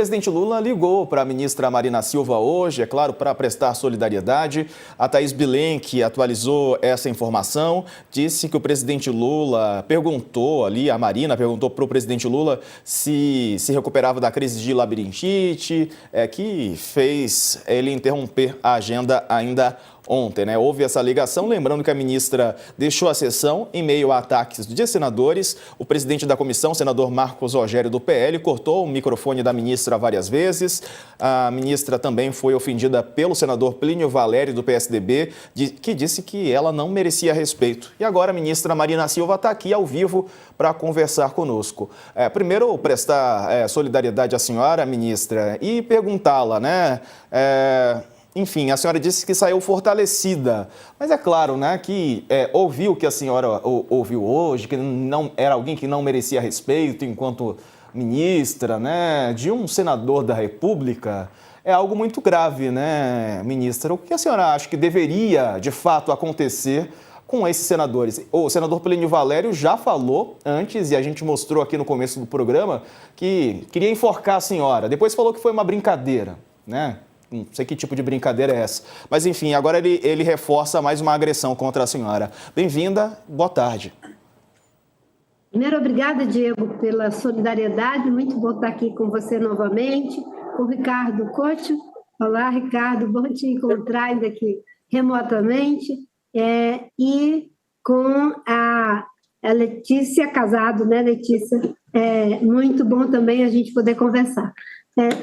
O presidente Lula ligou para a ministra Marina Silva hoje, é claro, para prestar solidariedade. A Thaís Bilen, que atualizou essa informação, disse que o presidente Lula perguntou ali, a Marina perguntou para o presidente Lula se recuperava da crise de labirintite, que fez ele interromper a agenda ainda ontem, né? Houve essa ligação, lembrando que a ministra deixou a sessão em meio a ataques de senadores. O presidente da comissão, senador Marcos Rogério, do PL, cortou o microfone da ministra várias vezes. A ministra também foi ofendida pelo senador Plínio Valério, do PSDB, que disse que ela não merecia respeito. E agora a ministra Marina Silva está aqui ao vivo para conversar conosco. Primeiro, prestar solidariedade à senhora, ministra, e perguntá-la, né? Enfim, a senhora disse que saiu fortalecida, mas é claro, né, que ouviu o que a senhora ouviu hoje, que não era alguém que não merecia respeito enquanto ministra, né, de um senador da República, é algo muito grave, né, ministra? O que a senhora acha que deveria, de fato, acontecer com esses senadores? O senador Plínio Valério já falou antes, e a gente mostrou aqui no começo do programa, que queria enforcar a senhora, depois falou que foi uma brincadeira, né? Não sei que tipo de brincadeira é essa. Mas, enfim, agora ele reforça mais uma agressão contra a senhora. Bem-vinda, boa tarde. Primeiro, obrigada, Diego, pela solidariedade. Muito bom estar aqui com você novamente, com o Ricardo Couto. Olá, Ricardo, bom te encontrar ainda aqui remotamente. E com a Letícia Casado, né, Letícia? Muito bom também a gente poder conversar.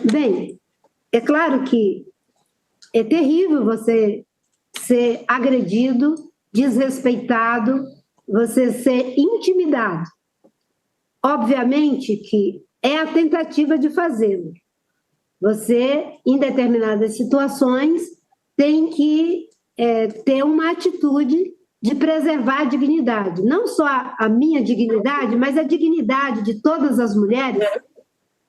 Bem, é claro que é terrível você ser agredido, desrespeitado, você ser intimidado. Obviamente que é a tentativa de fazê-lo. Você, em determinadas situações, tem que ter uma atitude de preservar a dignidade. Não só a minha dignidade, mas a dignidade de todas as mulheres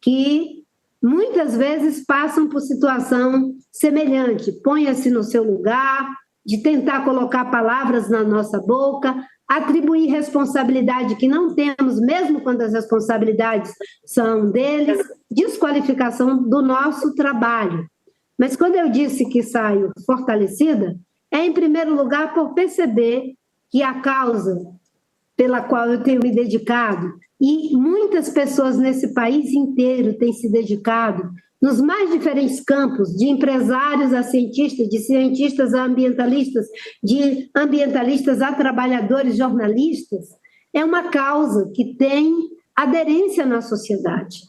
que muitas vezes passam por situação semelhante. Ponha-se no seu lugar, de tentar colocar palavras na nossa boca, atribuir responsabilidade que não temos, mesmo quando as responsabilidades são deles, desqualificação do nosso trabalho. Mas quando eu disse que saio fortalecida, é em primeiro lugar por perceber que a causa pela qual eu tenho me dedicado, e muitas pessoas nesse país inteiro têm se dedicado, nos mais diferentes campos, de empresários a cientistas, de cientistas a ambientalistas, de ambientalistas a trabalhadores, jornalistas, é uma causa que tem aderência na sociedade.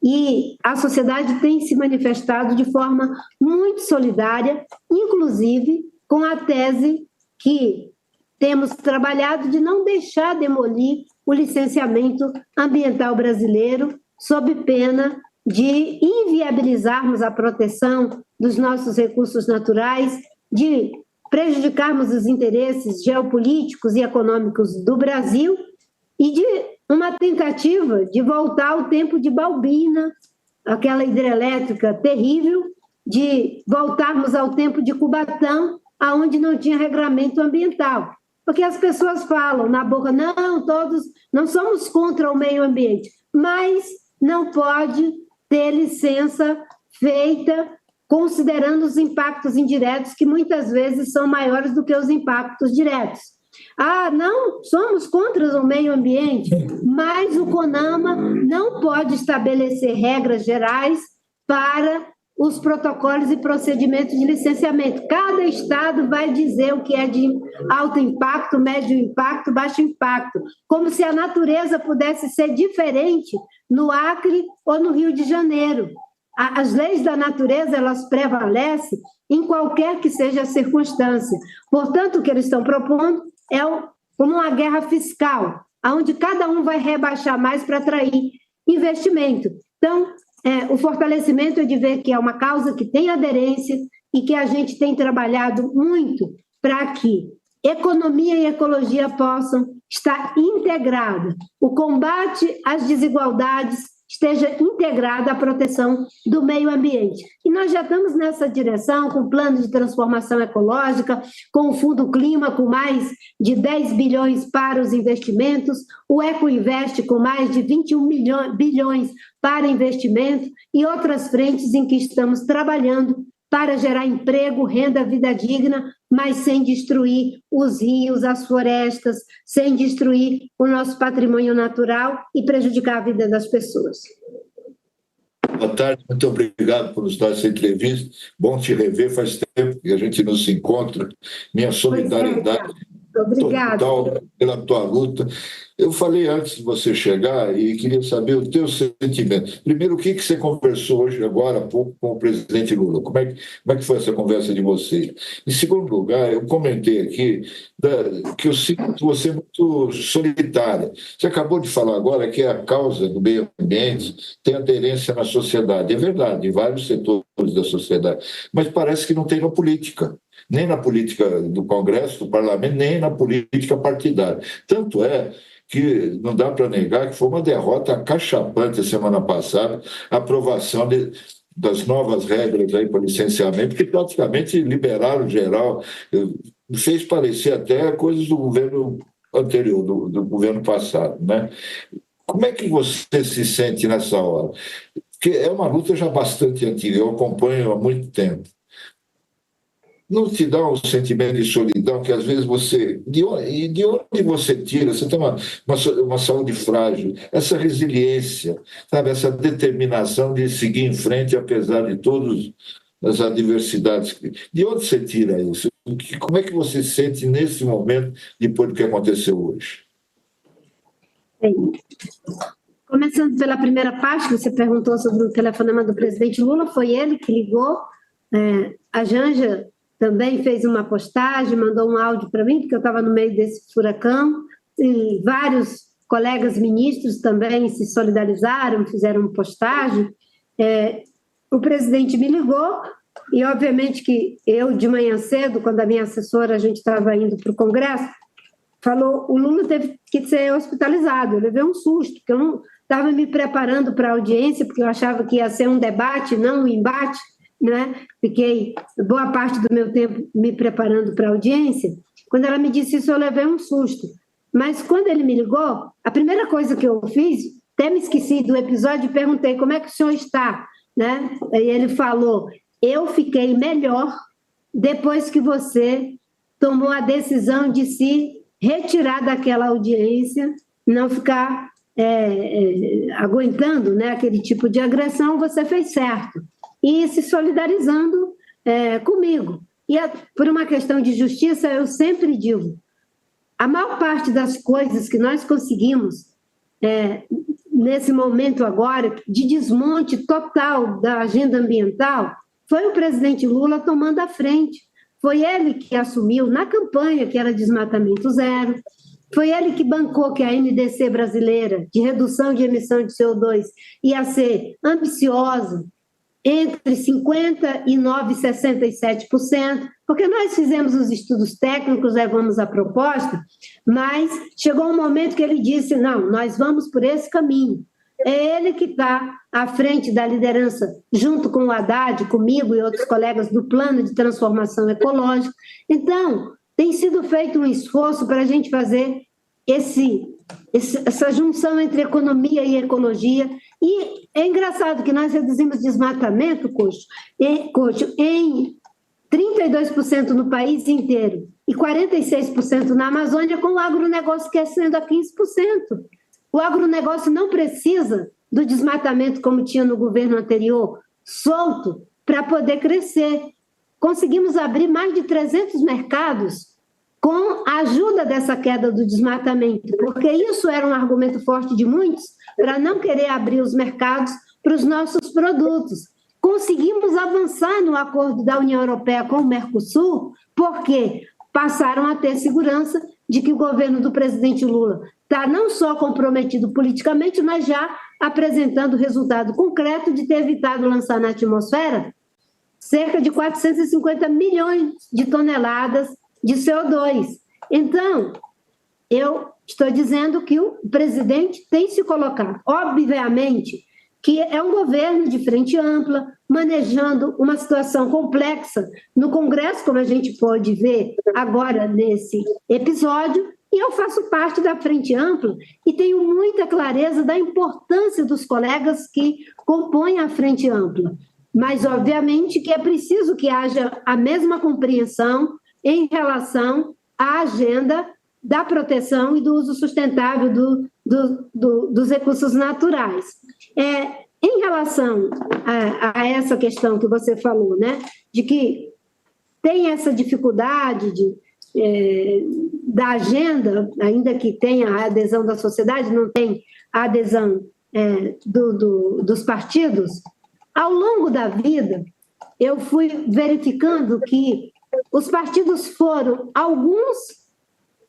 E a sociedade tem se manifestado de forma muito solidária, inclusive com a tese que temos trabalhado de não deixar demolir o licenciamento ambiental brasileiro, sob pena de inviabilizarmos a proteção dos nossos recursos naturais, de prejudicarmos os interesses geopolíticos e econômicos do Brasil e de uma tentativa de voltar ao tempo de Balbina, aquela hidrelétrica terrível, de voltarmos ao tempo de Cubatão, onde não tinha regramento ambiental. Porque as pessoas falam na boca, não, todos não somos contra o meio ambiente, mas não pode ter licença feita considerando os impactos indiretos, que muitas vezes são maiores do que os impactos diretos. Não, somos contra o meio ambiente, mas o CONAMA não pode estabelecer regras gerais para os protocolos e procedimentos de licenciamento. Cada estado vai dizer o que é de alto impacto, médio impacto, baixo impacto, como se a natureza pudesse ser diferente no Acre ou no Rio de Janeiro. As leis da natureza, elas prevalecem em qualquer que seja a circunstância. Portanto, o que eles estão propondo é como uma guerra fiscal, onde cada um vai rebaixar mais para atrair investimento. Então, o fortalecimento é de ver que é uma causa que tem aderência e que a gente tem trabalhado muito para que economia e ecologia possam estar integrados. O combate às desigualdades esteja integrada à proteção do meio ambiente. E nós já estamos nessa direção, com o plano de transformação ecológica, com o Fundo Clima, com mais de 10 bilhões para os investimentos, o Ecoinvest, com mais de 21 bilhões para investimento, e outras frentes em que estamos trabalhando para gerar emprego, renda, vida digna, mas sem destruir os rios, as florestas, sem destruir o nosso patrimônio natural e prejudicar a vida das pessoas. Boa tarde, muito obrigado por nos dar essa entrevista. Bom te rever, faz tempo que a gente não se encontra. Minha solidariedade total pela tua luta. Eu falei antes de você chegar e queria saber o teu sentimento. Primeiro, o que você conversou hoje, agora há pouco, com o presidente Lula? Como é que foi essa conversa de vocês? Em segundo lugar, eu comentei aqui que eu sinto você muito solitária. Você acabou de falar agora que a causa do meio ambiente tem aderência na sociedade. É verdade, em vários setores da sociedade. Mas parece que não tem na política. Nem na política do Congresso, do Parlamento, nem na política partidária. Tanto é que não dá para negar que foi uma derrota acachapante a semana passada, a aprovação das novas regras aí para licenciamento, que praticamente liberaram geral, fez parecer até coisas do governo anterior, do governo passado, né? Como é que você se sente nessa hora? Porque é uma luta já bastante antiga, eu acompanho há muito tempo. Não te dá um sentimento de solidão que às vezes você... De onde você tira? Você tem uma saúde frágil, essa resiliência, sabe? Essa determinação de seguir em frente apesar de todas as adversidades. De onde você tira isso? Como é que você se sente nesse momento depois do que aconteceu hoje? Bem, começando pela primeira parte, que você perguntou sobre o telefonema do presidente Lula, foi ele que ligou. A Janja também fez uma postagem, mandou um áudio para mim, porque eu estava no meio desse furacão, e vários colegas ministros também se solidarizaram, fizeram postagem. O presidente me ligou, e obviamente que eu, de manhã cedo, quando a minha assessora, a gente estava indo para o Congresso, falou, o Lula teve que ser hospitalizado. Eu levei um susto, porque eu não estava me preparando para a audiência, porque eu achava que ia ser um debate, não um embate, né? Fiquei boa parte do meu tempo me preparando para a audiência. Quando ela me disse isso, eu levei um susto. Mas quando ele me ligou, a primeira coisa que eu fiz, até me esqueci do episódio, e perguntei como é que o senhor está, né? E ele falou, eu fiquei melhor depois que você tomou a decisão de se retirar daquela audiência, não ficar aguentando, né, aquele tipo de agressão, você fez certo. E se solidarizando comigo. E por uma questão de justiça, eu sempre digo, a maior parte das coisas que nós conseguimos nesse momento agora, de desmonte total da agenda ambiental, foi o presidente Lula tomando a frente. Foi ele que assumiu na campanha que era desmatamento zero, foi ele que bancou que a NDC brasileira, de redução de emissão de CO2, ia ser ambiciosa, entre 59% e 67%, porque nós fizemos os estudos técnicos, levamos a proposta, mas chegou um momento que ele disse, não, nós vamos por esse caminho. É ele que está à frente da liderança, junto com o Haddad, comigo e outros colegas do Plano de Transformação Ecológica. Então, tem sido feito um esforço para a gente fazer essa junção entre economia e ecologia. E é engraçado que nós reduzimos desmatamento, Coxo, em 32% no país inteiro e 46% na Amazônia, com o agronegócio crescendo a 15%. O agronegócio não precisa do desmatamento como tinha no governo anterior, solto, para poder crescer. Conseguimos abrir mais de 300 mercados com a ajuda dessa queda do desmatamento, porque isso era um argumento forte de muitos para não querer abrir os mercados para os nossos produtos. Conseguimos avançar no acordo da União Europeia com o Mercosul, porque passaram a ter segurança de que o governo do presidente Lula está não só comprometido politicamente, mas já apresentando resultado concreto de ter evitado lançar na atmosfera cerca de 450 milhões de toneladas de CO2. Então, eu estou dizendo que o presidente tem se colocado. Obviamente que é um governo de frente ampla, manejando uma situação complexa no Congresso, como a gente pode ver agora nesse episódio, e eu faço parte da frente ampla e tenho muita clareza da importância dos colegas que compõem a frente ampla. Mas, obviamente, que é preciso que haja a mesma compreensão em relação à agenda da proteção e do uso sustentável dos recursos naturais. Em relação a essa questão que você falou, né, de que tem essa dificuldade da agenda, ainda que tenha a adesão da sociedade, não tem a adesão dos partidos, ao longo da vida, eu fui verificando que os partidos foram, alguns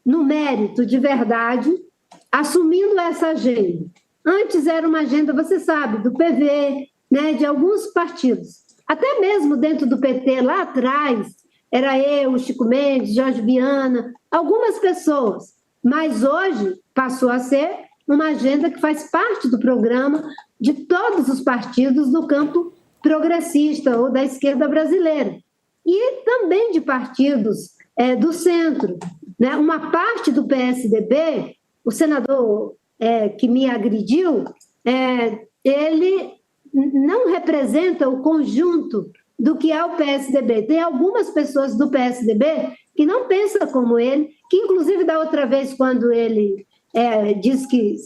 no mérito de verdade, assumindo essa agenda. Antes era uma agenda, você sabe, do PV, né, de alguns partidos. Até mesmo dentro do PT, lá atrás, era eu, Chico Mendes, Jorge Viana, algumas pessoas. Mas hoje passou a ser uma agenda que faz parte do programa de todos os partidos do campo progressista ou da esquerda brasileira. E também de partidos do centro. Né? Uma parte do PSDB, o senador que me agrediu, ele não representa o conjunto do que é o PSDB. Tem algumas pessoas do PSDB que não pensam como ele, que inclusive da outra vez, quando ele disse que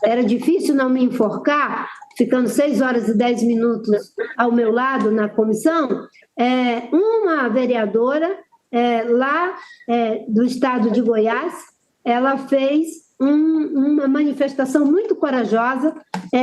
era difícil não me enforcar, ficando 6 horas e 10 minutos ao meu lado na comissão, uma vereadora lá do estado de Goiás, ela fez uma manifestação muito corajosa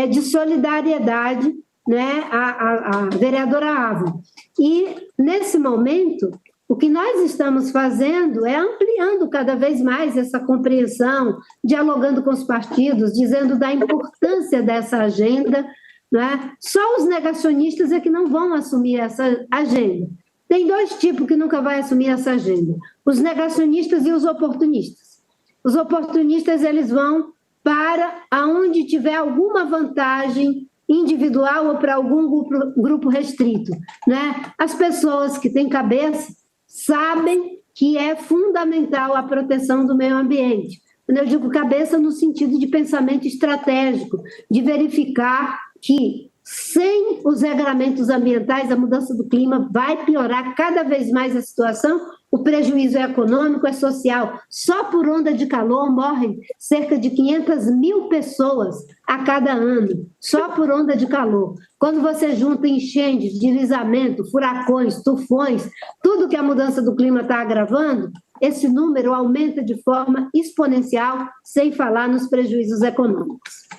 de solidariedade, né, à vereadora Ávila. E, nesse momento, o que nós estamos fazendo é ampliando cada vez mais essa compreensão, dialogando com os partidos, dizendo da importância dessa agenda, né? Só os negacionistas é que não vão assumir essa agenda. Tem 2 tipos que nunca vai assumir essa agenda: os negacionistas e os oportunistas. Os oportunistas, eles vão para onde tiver alguma vantagem individual ou para algum grupo restrito, né? As pessoas que têm cabeça sabem que é fundamental a proteção do meio ambiente. Quando eu digo cabeça, no sentido de pensamento estratégico, de verificar que sem os regramentos ambientais, a mudança do clima vai piorar cada vez mais a situação. O prejuízo é econômico, é social. Só por onda de calor morrem cerca de 500 mil pessoas a cada ano, só por onda de calor. Quando você junta enchentes, deslizamento, furacões, tufões, tudo que a mudança do clima está agravando, esse número aumenta de forma exponencial, sem falar nos prejuízos econômicos.